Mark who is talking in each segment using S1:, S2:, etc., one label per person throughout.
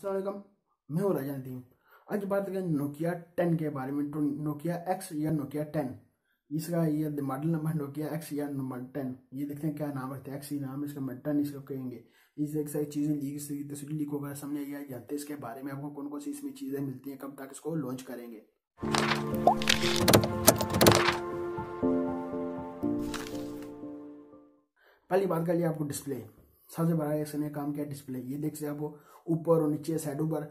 S1: अस्सलामुअलैकुम। मैं हूँ राजा नदीम। आज बात करें नोकिया 10 के बारे में। तो नोकिया एक्स या नोकिया 10, इसका ये मॉडल नंबर नोकिया एक्स या नंबर 10। ये देखते हैं क्या नाम रखते हैं, एक्स ही नाम इसका, 10 इसको कहेंगे। इस एक सारी चीज़ें लीक, तस्वीर लीक होकर सामने आई है। जानते हैं इसके बारे में, आपको कौन कौन सी इसमें चीज़ें मिलती हैं, कब तक इसको लॉन्च करेंगे। पहली बात कर लिया आपको डिस्प्ले। सबसे बड़ा इसने काम किया डिस्प्ले। ये देख सकते आपको ऊपर और नीचे साइडों पर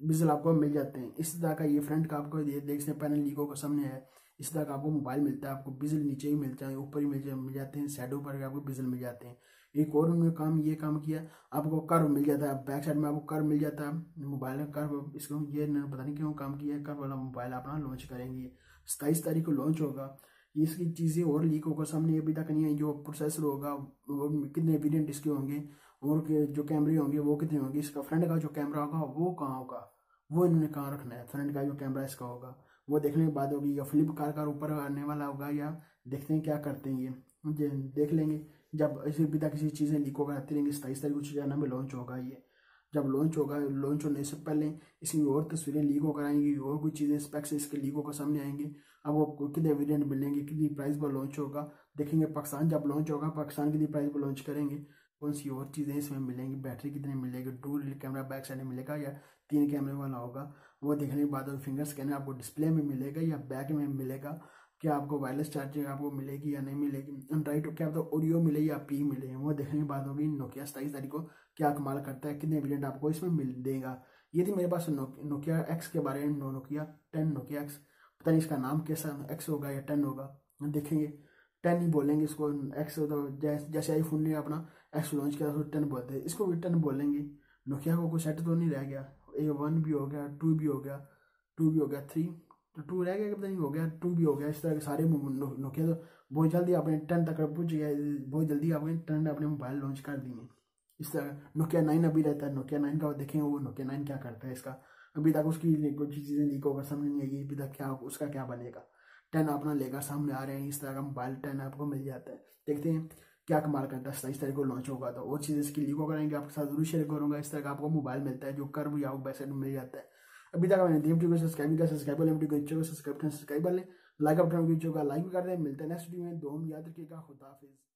S1: बिजल आपको मिल जाते हैं। इस तरह का ये फ्रंट का आपको ये देख सकते पैनल लीको का सामने है। इस तरह का आपको मोबाइल मिलता है, आपको बिजल नीचे ही मिलता है, ऊपर ही मिल जाते हैं, साइडों पर आपको बिजल मिल जाते हैं। एक और उन्होंने ये काम किया, आपको कर्व मिल जाता है, बैक साइड में आपको कर्व मिल जाता है मोबाइल का कर्व। इसको ये पता नहीं क्यों काम किया है, कर्व वाला मोबाइल अपना लॉन्च करेंगे। 27 तारीख को लॉन्च होगा। इसकी चीज़ें और लीक होकर सामने अभी तक नहीं है। जो प्रोसेसर होगा वो कितने वेरिएंट इसके होंगे, और जो कैमरे होंगे वो कितने होंगे, इसका फ्रंट का जो कैमरा होगा वो कहाँ होगा, वो इन्होंने कहाँ रखना है। फ्रंट का जो कैमरा इसका होगा वो देखने के बाद होगी, या फ्लिपकार्ट का ऊपर आने वाला होगा, या देखते हैं क्या करते हैं। ये देख लेंगे जब इसी अभी तक किसी चीज़ें लीक होकर आती रहेंगी। 27 तारीख को चाइना में लॉन्च होगा। ये जब लॉन्च होगा, लॉन्च होने से पहले इसकी और तस्वीरें लीक होकर आएंगी, और कुछ चीज़ें स्पेक्स इसके लीक होकर सामने आएंगे। अब वो कितने वेरिएंट मिलेंगे, कितनी प्राइस पर लॉन्च होगा, देखेंगे। पाकिस्तान जब लॉन्च होगा, पाकिस्तान कितनी प्राइस पर लॉन्च करेंगे, कौन सी और चीज़ें इसमें मिलेंगी, बैटरी कितने मिलेगी, डुअल कैमरा बैक साइड में मिलेगा या 3 कैमरे वाला होगा, वो देखने के बाद फिंगर स्कैनर आपको डिस्प्ले में मिलेगा या बैक में मिलेगा, क्या आपको वायरलेस चार्जिंग आपको मिलेगी या नहीं मिलेगी, एंड्रॉइड क्या आपको ऑडियो मिले या पी मिले, वो देखने के बाद होगी। नोकिया 27 तारीख को क्या कमाल करता है, कितने वेरिएंट आपको इसमें मिल देगा। ये थी मेरे पास नोकिया एक्स के बारे में। नोकिया 10 नोकिया एक्स, पता नहीं इसका नाम कैसा एक्स होगा या 10 होगा, देखेंगे। 10 ही बोलेंगे इसको, एक्स तो जैसे आईफोन ने अपना एक्स लॉन्च किया तो 10 बोलते हैं, इसको भी 10 बोलेंगे। नोकिया को कोई सेट तो नहीं रह गया। A1 भी हो गया, 2 भी हो गया, 2 भी हो गया, 3 तो 2 रह गया, पता नहीं हो गया, 2 भी हो गया। इस तरह के सारे नोकिया तो बहुत जल्दी अपने 10 तक पहुंच गया। बहुत जल्दी अपने 10 अपने मोबाइल लॉन्च कर दिए। इस तरह नोकिया 9 अभी रहता है। नोकिया 9 का देखेंगे वो नोकिया 9 क्या करता है। इसका अभी तक उसकी कुछ चीज़ें लीक होकर सामने नहीं आई, अभी तक क्या उसका क्या बनेगा। 10 अपना लेकर सामने आ रहे हैं। इस तरह का मोबाइल 10 आपको मिल जाता है। देखते हैं क्या कमाल करता है। 27 तारीख को लॉन्च होगा तो और चीज़ें इसकी लीक करेंगे, आपके साथ जरूर शेयर करूँगा। इस तरह का आपको मोबाइल मिलता है जो कर्व या बैक साइड में मिल जाता है। अभी तक मैंने टीम को सब्सक्राइब किया, सब्सक्राइब कर लें, लाइक बटन वीडियो का लाइक भी कर दें। मिलते हैं नेक्स्ट वीडियो में। दो याद रखिएगा। खुदा हाफिज़।